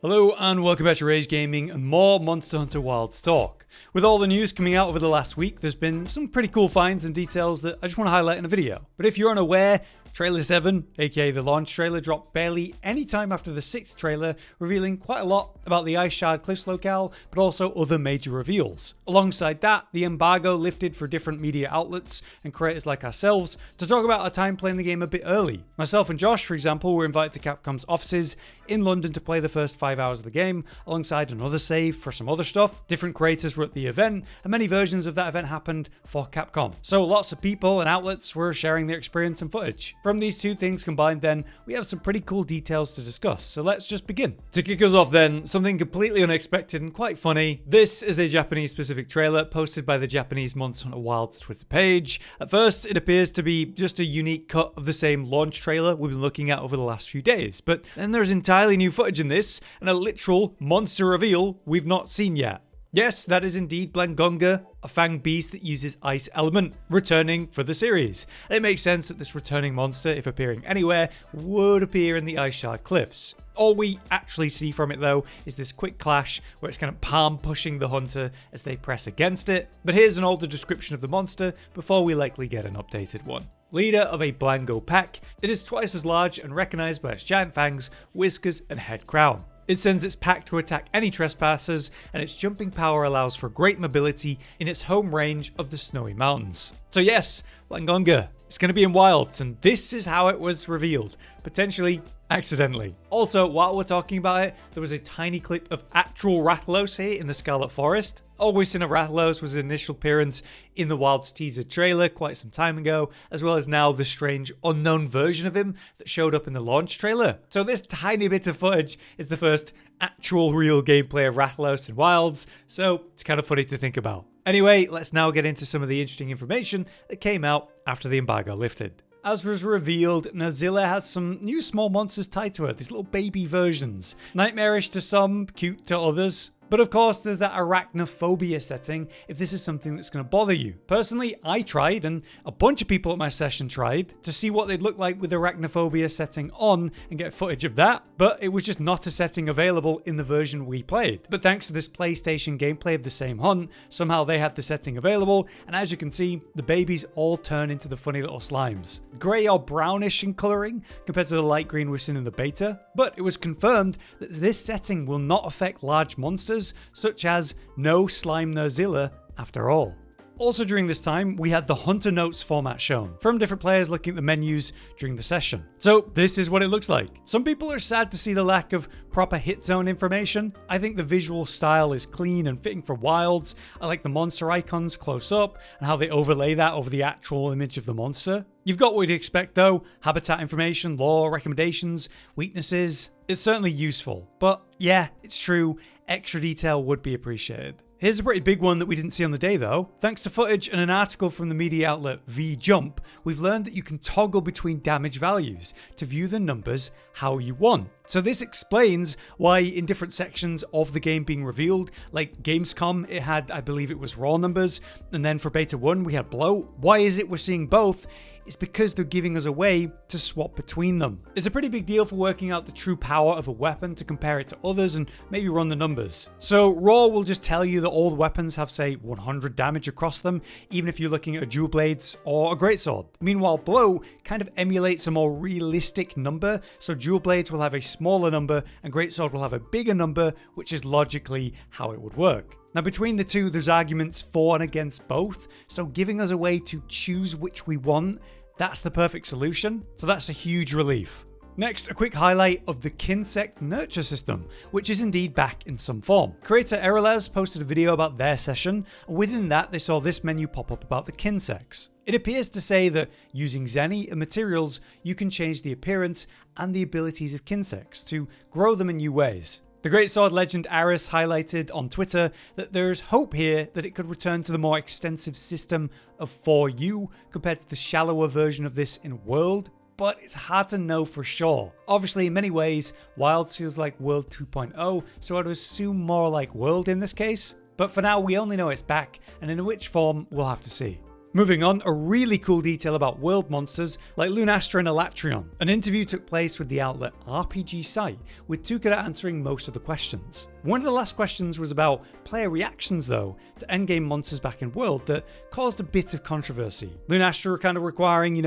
Hello and welcome back to Rage Gaming and more Monster Hunter Wilds talk. With all the news coming out over the last week, there's been some pretty cool finds and details that I just want to highlight in a video. But if you're unaware, Trailer 7, aka the launch trailer, dropped barely any time after the 6th trailer, revealing quite a lot about the Ice Shard Cliffs locale, but also other major reveals. Alongside that, the embargo lifted for different media outlets and creators like ourselves to talk about our time playing the game a bit early. Myself and Josh, for example, were invited to Capcom's offices in London to play the first 5 hours of the game, alongside another save for some other stuff. Different creators were at the event, and many versions of that event happened for Capcom. So lots of people and outlets were sharing their experience and footage. From these two things combined then, we have some pretty cool details to discuss, so let's just begin. To kick us off then, something completely unexpected and quite funny. This is a Japanese specific trailer posted by the Japanese Monster Hunter Wilds Twitter page. At first, it appears to be just a unique cut of the same launch trailer we've been looking at over the last few days, but then there's entirely new footage in this, and a literal monster reveal we've not seen yet. Yes, that is indeed blangonga, a fanged beast that uses ice element, returning for the series. And it makes sense that this returning monster, if appearing anywhere, would appear in the Ice Shard Cliffs. All we actually see from it though is this quick clash where it's kind of palm pushing the hunter as they press against it. But here's an older description of the monster before we likely get an updated one. Leader of a blango pack, it is twice as large and recognized by its giant fangs, whiskers and head crown. It sends its pack to attack any trespassers, and its jumping power allows for great mobility in its home range of the snowy mountains. So yes, blangonga, it's going to be in Wilds, and this is how it was revealed, potentially accidentally. Also, while we're talking about it, there was a tiny clip of actual Rathalos here in the Scarlet Forest. Always seen a Rathalos was his initial appearance in the Wilds teaser trailer quite some time ago, as well as now the strange unknown version of him that showed up in the launch trailer. So this tiny bit of footage is the first actual real gameplay of Rathalos in Wilds, so it's kind of funny to think about. Anyway, let's now get into some of the interesting information that came out after the embargo lifted. As was revealed, Nerscylla has some new small monsters tied to her, these little baby versions. Nightmarish to some, cute to others. But of course, there's that arachnophobia setting if this is something that's going to bother you. Personally, I tried, and a bunch of people at my session tried, to see what they'd look like with arachnophobia setting on and get footage of that, but it was just not a setting available in the version we played. But thanks to this PlayStation gameplay of the same hunt, somehow they had the setting available, and as you can see, the babies all turn into the funny little slimes. Grey or brownish in colouring compared to the light green we've seen in the beta, but it was confirmed that this setting will not affect large monsters, such as no slime Nerscylla after all. Also during this time, we had the Hunter Notes format shown from different players looking at the menus during the session. So this is what it looks like. Some people are sad to see the lack of proper hit zone information. I think the visual style is clean and fitting for Wilds. I like the monster icons close up and how they overlay that over the actual image of the monster. You've got what you'd expect though, habitat information, lore, recommendations, weaknesses. It's certainly useful, but yeah, it's true, extra detail would be appreciated. Here's a pretty big one that we didn't see on the day though. Thanks to footage and an article from the media outlet V-Jump, we've learned that you can toggle between damage values to view the numbers how you want. So this explains why in different sections of the game being revealed, like gamescom, it had, I believe it was raw numbers, and then for beta 1 we had blow. Why is it we're seeing both? It's because they're giving us a way to swap between them. It's a pretty big deal for working out the true power of a weapon to compare it to others and maybe run the numbers. So raw will just tell you that all the weapons have say 100 damage across them, even if you're looking at a dual blades or a greatsword. Meanwhile, blow kind of emulates a more realistic number, so dual blades will have a smaller number and greatsword will have a bigger number, which is logically how it would work. Now between the two, there's arguments for and against both, so giving us a way to choose which we want, that's the perfect solution, so that's a huge relief. Next, a quick highlight of the Kinsect nurture system, which is indeed back in some form. Creator Erelaz posted a video about their session, and within that they saw this menu pop up about the Kinsects. It appears to say that using Zenny and materials, you can change the appearance and the abilities of Kinsects to grow them in new ways. The greatsword legend Aris highlighted on Twitter that there's hope here that it could return to the more extensive system of 4U compared to the shallower version of this in World, but it's hard to know for sure. Obviously, in many ways, Wilds feels like World 2.0, so I'd assume more like World in this case. But for now, we only know it's back, and in which form, we'll have to see. Moving on, a really cool detail about world monsters like Lunastra and Elatrion. An interview took place with the outlet RPG Site, with Tukada answering most of the questions. One of the last questions was about player reactions though to endgame monsters back in World that caused a bit of controversy. Lunastra kind of requiring,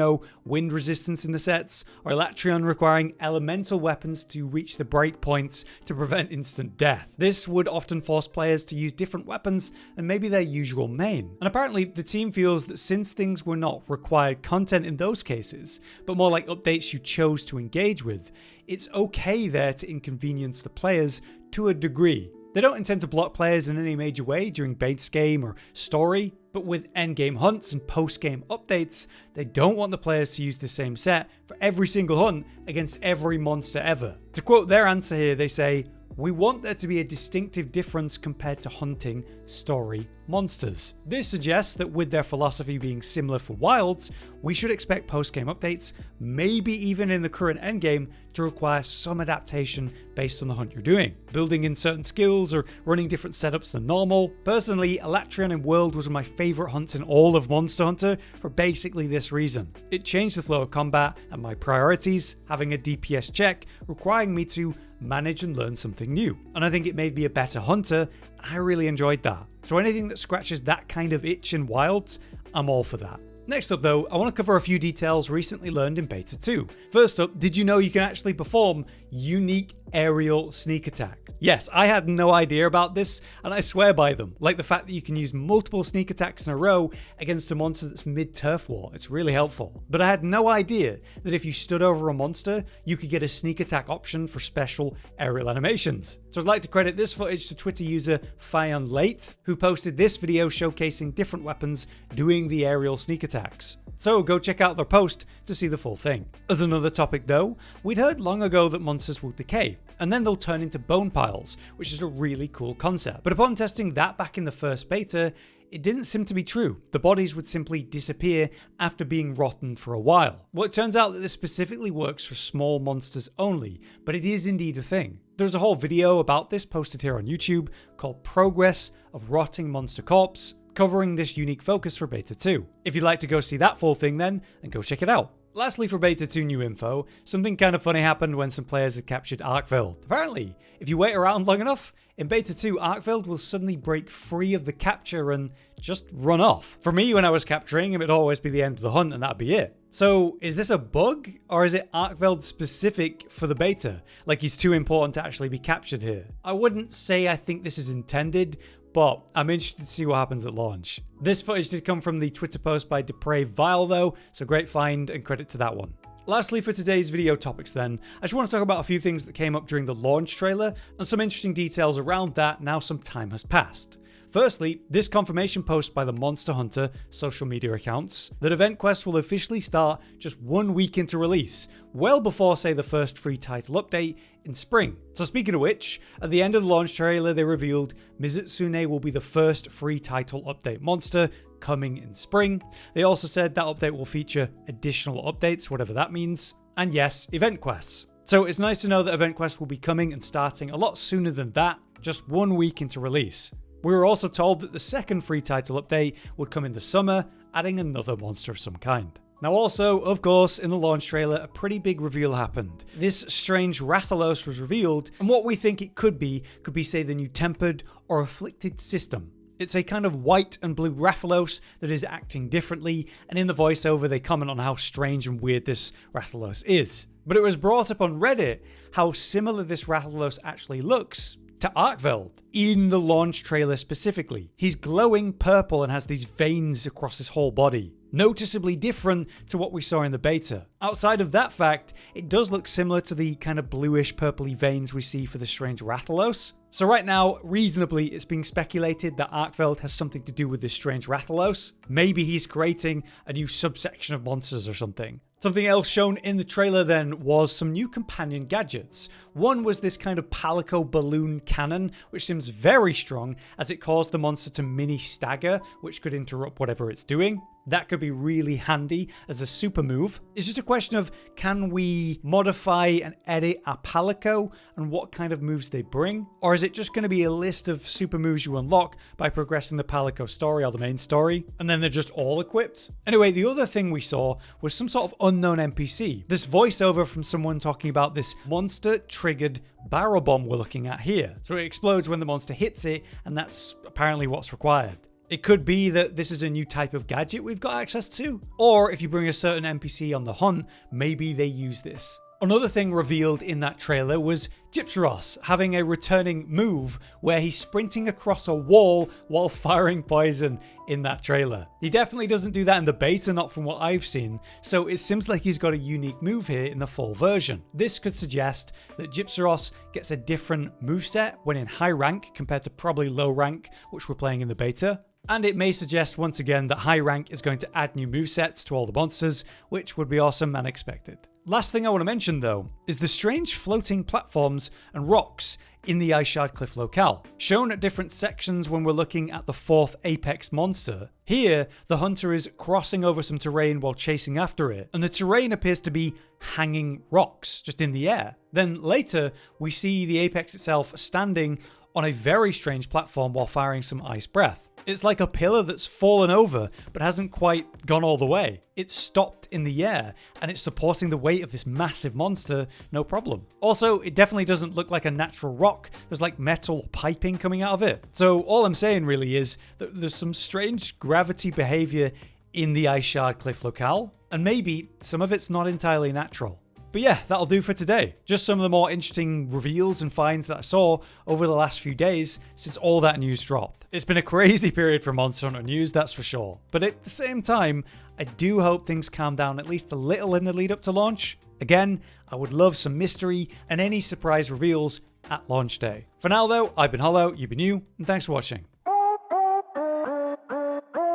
wind resistance in the sets, or Elatrion requiring elemental weapons to reach the breakpoints to prevent instant death. This would often force players to use different weapons than maybe their usual main. And apparently the team feels that since things were not required content in those cases, but more like updates you chose to engage with, it's okay there to inconvenience the players to a degree. They don't intend to block players in any major way during base game or story, but with endgame hunts and post-game updates, they don't want the players to use the same set for every single hunt against every monster ever. To quote their answer here, they say, "We want there to be a distinctive difference compared to hunting story monsters." This suggests that with their philosophy being similar for Wilds, we should expect post-game updates, maybe even in the current endgame, to require some adaptation based on the hunt you're doing, building in certain skills or running different setups than normal. Personally, Elatrion in World was one of my favourite hunts in all of Monster Hunter for basically this reason. It changed the flow of combat and my priorities, having a DPS check requiring me to manage and learn something new. And I think it made me a better hunter, and I really enjoyed that. So anything that scratches that kind of itch in Wilds, I'm all for that. Next up though, I want to cover a few details recently learned in Beta 2. First up, did you know you can actually perform unique aerial sneak attacks? Yes, I had no idea about this, and I swear by them, like the fact that you can use multiple sneak attacks in a row against a monster that's mid-turf war. It's really helpful. But I had no idea that if you stood over a monster, you could get a sneak attack option for special aerial animations. So I'd like to credit this footage to Twitter user FionLate, who posted this video showcasing different weapons doing the aerial sneak attacks. So go check out their post to see the full thing. As another topic though, we'd heard long ago that monsters will decay, and then they'll turn into bone piles, which is a really cool concept. But upon testing that back in the first beta, it didn't seem to be true. The bodies would simply disappear after being rotten for a while. Well, it turns out that this specifically works for small monsters only, but it is indeed a thing. There's a whole video about this posted here on YouTube called Progress of Rotting Monster Corpse, covering this unique focus for Beta 2. If you'd like to go see that full thing then go check it out. Lastly, for Beta 2 new info, something kind of funny happened when some players had captured arkveld. Apparently, if you wait around long enough, in Beta 2, arkveld will suddenly break free of the capture and just run off. For me, when I was capturing him, it'd always be the end of the hunt and that'd be it. So is this a bug, or is it arkveld specific for the beta? Like he's too important to actually be captured here? I wouldn't say I think this is intended, but I'm interested to see what happens at launch. This footage did come from the Twitter post by Depraved Vile though, so great find and credit to that one. Lastly, for today's video topics then, I just want to talk about a few things that came up during the launch trailer and some interesting details around that now some time has passed. Firstly, this confirmation post by the Monster Hunter social media accounts that Event Quest will officially start just 1 week into release, well before, say, the first free title update in spring. So speaking of which, at the end of the launch trailer they revealed Mizutsune will be the first free title update monster coming in spring. They also said that update will feature additional updates, whatever that means, and yes, event quests. So it's nice to know that event quests will be coming and starting a lot sooner than that, just 1 week into release. We were also told that the second free title update would come in the summer, adding another monster of some kind. Now also, of course, in the launch trailer, a pretty big reveal happened. This strange Rathalos was revealed, and what we think it could be say the new tempered or afflicted system. It's a kind of white and blue Rathalos that is acting differently, and in the voiceover they comment on how strange and weird this Rathalos is. But it was brought up on Reddit how similar this Rathalos actually looks to arkveld in the launch trailer specifically. He's glowing purple and has these veins across his whole body, noticeably different to what we saw in the beta. Outside of that fact, it does look similar to the kind of bluish purpley veins we see for the strange Rathalos. So right now, reasonably, it's being speculated that arkveld has something to do with this strange Rathalos. Maybe he's creating a new subsection of monsters or something. Something else shown in the trailer then was some new companion gadgets. One was this kind of palico balloon cannon, which seems very strong as it caused the monster to mini stagger, which could interrupt whatever it's doing. that could be really handy as a super move. It's just a question of, can we modify and edit our palico and what kind of moves they bring? Or is it just going to be a list of super moves you unlock by progressing the palico story or the main story, and then they're just all equipped? Anyway, the other thing we saw was some sort of unknown NPC. This voiceover from someone talking about this monster-triggered barrel bomb we're looking at here. So it explodes when the monster hits it, and that's apparently what's required. It could be that this is a new type of gadget we've got access to, or if you bring a certain NPC on the hunt, maybe they use this. Another thing revealed in that trailer was Gypsyros having a returning move where he's sprinting across a wall while firing poison in that trailer. He definitely doesn't do that in the beta, not from what I've seen, so it seems like he's got a unique move here in the full version. This could suggest that Gypsyros gets a different moveset when in high rank compared to probably low rank, which we're playing in the beta. And it may suggest once again that high rank is going to add new movesets to all the monsters, which would be awesome and expected. Last thing I want to mention though is the strange floating platforms and rocks in the Ice Shard Cliff locale, shown at different sections when we're looking at the 4th apex monster. Here, the hunter is crossing over some terrain while chasing after it, and the terrain appears to be hanging rocks just in the air. Then later, we see the apex itself standing on a very strange platform while firing some ice breath. It's like a pillar that's fallen over but hasn't quite gone all the way. It's stopped in the air and it's supporting the weight of this massive monster, no problem. Also, it definitely doesn't look like a natural rock. There's like metal piping coming out of it. So all I'm saying really is that there's some strange gravity behavior in the Ice Shard Cliff locale, and maybe some of it's not entirely natural. But yeah, that'll do for today. Just some of the more interesting reveals and finds that I saw over the last few days since all that news dropped. It's been a crazy period for Monster Hunter news, that's for sure. But at the same time, I do hope things calm down at least a little in the lead up to launch. Again, I would love some mystery and any surprise reveals at launch day. For now though, I've been Hollow, you've been you, and thanks for watching.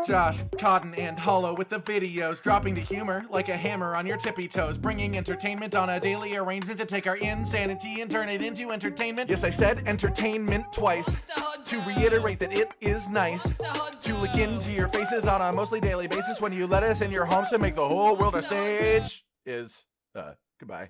Josh, Cotton, and Hollow with the videos, dropping the humor like a hammer on your tippy toes, bringing entertainment on a daily arrangement to take our insanity and turn it into entertainment. Yes, I said entertainment twice, to reiterate that it is nice to look into your faces on a mostly daily basis when you let us in your homes to make the whole world a stage. Goodbye.